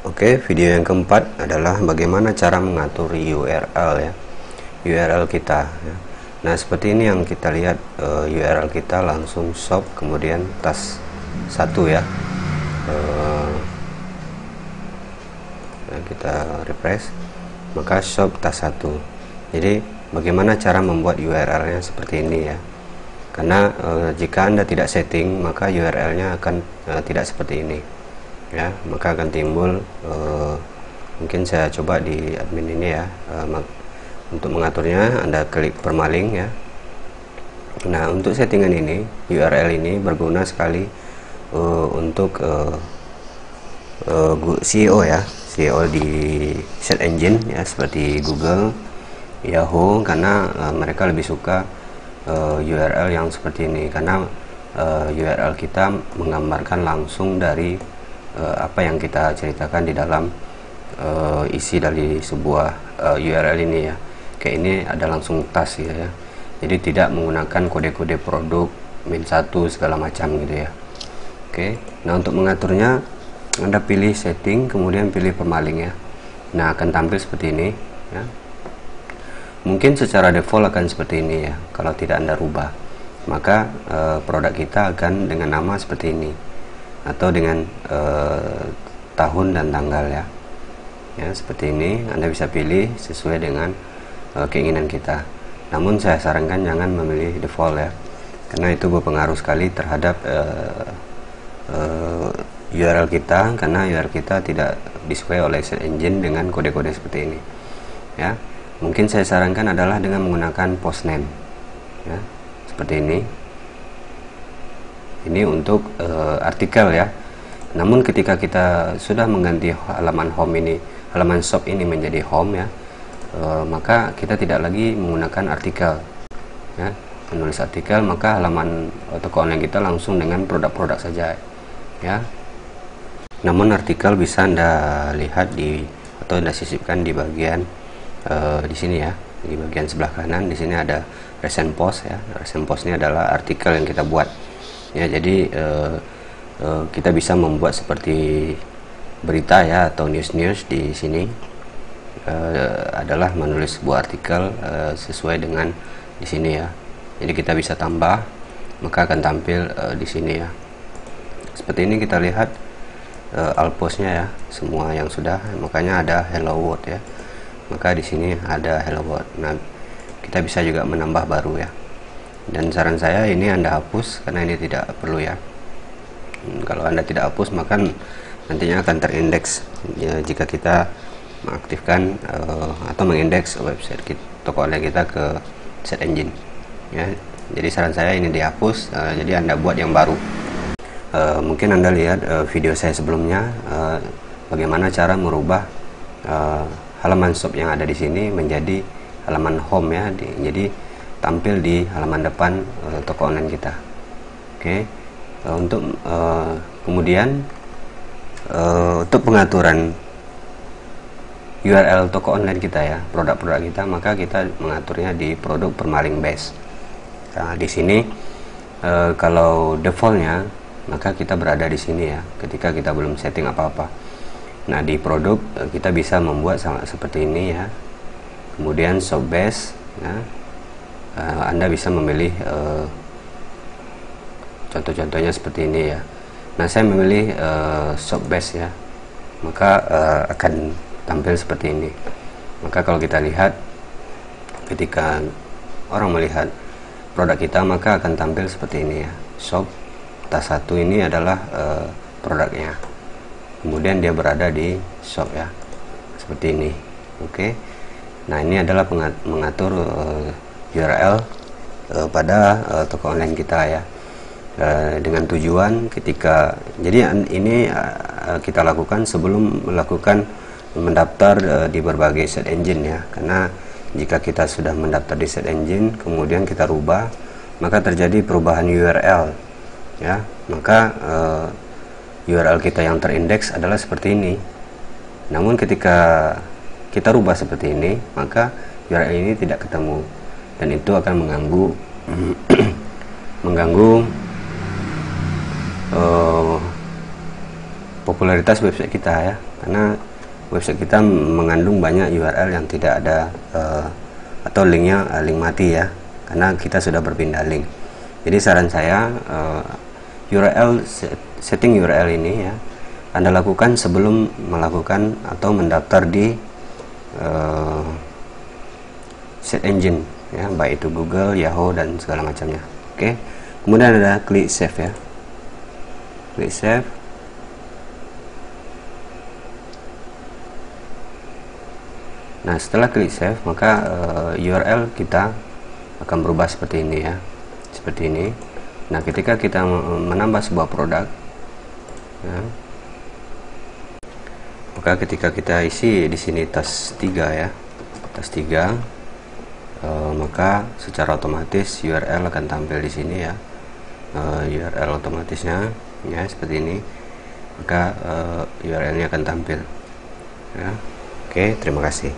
Oke, video yang keempat adalah bagaimana cara mengatur URL ya, URL kita ya. Nah, seperti ini yang kita lihat, URL kita langsung shop kemudian tas 1 ya. Kita refresh, maka shop tas 1. Jadi bagaimana cara membuat URL-nya seperti ini ya. Karena jika Anda tidak setting, maka URL-nya akan tidak seperti ini ya, maka akan timbul mungkin saya coba di admin ini ya. Untuk mengaturnya Anda klik permaling ya. Nah, untuk settingan ini, URL ini berguna sekali untuk SEO ya, SEO di search engine ya, seperti Google, Yahoo, karena mereka lebih suka URL yang seperti ini, karena URL kita menggambarkan langsung dari apa yang kita ceritakan di dalam isi dari sebuah URL ini ya. Kayak ini ada langsung tas ya, jadi tidak menggunakan kode-kode produk -1 segala macam gitu ya. Oke, nah untuk mengaturnya Anda pilih setting kemudian pilih permaling ya. Nah, akan tampil seperti ini ya. Mungkin secara default akan seperti ini ya, kalau tidak Anda rubah, maka produk kita akan dengan nama seperti ini atau dengan tahun dan tanggal ya. Ya, seperti ini Anda bisa pilih sesuai dengan keinginan kita. Namun saya sarankan jangan memilih default ya, karena itu berpengaruh sekali terhadap URL kita, karena URL kita tidak disukai oleh search engine dengan kode-kode seperti ini ya. Mungkin saya sarankan adalah dengan menggunakan post name ya, seperti ini. Ini untuk artikel ya. Namun ketika kita sudah mengganti halaman home ini, halaman shop ini menjadi home ya, maka kita tidak lagi menggunakan artikel ya, menulis artikel, maka halaman toko online kita langsung dengan produk-produk saja ya. Namun artikel bisa Anda lihat di atau Anda sisipkan di bagian di sini ya, di bagian sebelah kanan. Di sini ada recent post ya. Recent post ini adalah artikel yang kita buat ya. Jadi kita bisa membuat seperti berita ya, atau news di sini adalah menulis sebuah artikel sesuai dengan di sini ya. Jadi kita bisa tambah, maka akan tampil di sini ya. Seperti ini kita lihat all postnya ya, semua yang sudah, makanya ada hello world ya. Maka di sini ada hello world. Nah, kita bisa juga menambah baru ya. Dan saran saya ini Anda hapus karena ini tidak perlu ya. Kalau Anda tidak hapus, maka nantinya akan terindeks ya, jika kita mengaktifkan atau mengindeks website kita, toko online kita ke search engine ya. Jadi saran saya ini dihapus, jadi Anda buat yang baru. Mungkin Anda lihat video saya sebelumnya, bagaimana cara merubah halaman shop yang ada di sini menjadi halaman home ya, jadi tampil di halaman depan toko online kita. Oke. Untuk kemudian untuk pengaturan URL toko online kita ya, produk-produk kita, maka kita mengaturnya di produk permaling base. Nah, di sini kalau defaultnya, maka kita berada di sini ya, ketika kita belum setting apa-apa. Nah, di produk kita bisa membuat seperti ini ya. Kemudian shop base ya, Anda bisa memilih contoh-contohnya seperti ini ya. Nah, saya memilih shop base ya, maka akan tampil seperti ini. Maka kalau kita lihat, ketika orang melihat produk kita, maka akan tampil seperti ini ya. Shop tas 1 ini adalah produknya, kemudian dia berada di shop ya, seperti ini. Oke. Nah, ini adalah mengatur URL pada toko online kita ya, dengan tujuan ketika, jadi ini kita lakukan sebelum melakukan mendaftar di berbagai search engine ya. Karena jika kita sudah mendaftar di search engine kemudian kita rubah, maka terjadi perubahan URL ya, maka URL kita yang terindeks adalah seperti ini. Namun ketika kita rubah seperti ini, maka URL ini tidak ketemu, dan itu akan mengganggu popularitas website kita ya. karena website kita mengandung banyak URL yang tidak ada atau linknya link mati ya, karena kita sudah berpindah link. Jadi saran saya, setting URL ini ya Anda lakukan sebelum melakukan atau mendaftar di search engine ya, baik itu Google, Yahoo dan segala macamnya. Oke. Kemudian ada klik save ya. Klik save. Nah, setelah klik save, maka URL kita akan berubah seperti ini ya. Seperti ini. Nah, ketika kita menambah sebuah produk ya, maka ketika kita isi di sini tas 3 ya. Tas 3, maka secara otomatis URL akan tampil di sini ya. URL otomatisnya ya seperti ini. Maka URL-nya akan tampil ya. Oke, terima kasih.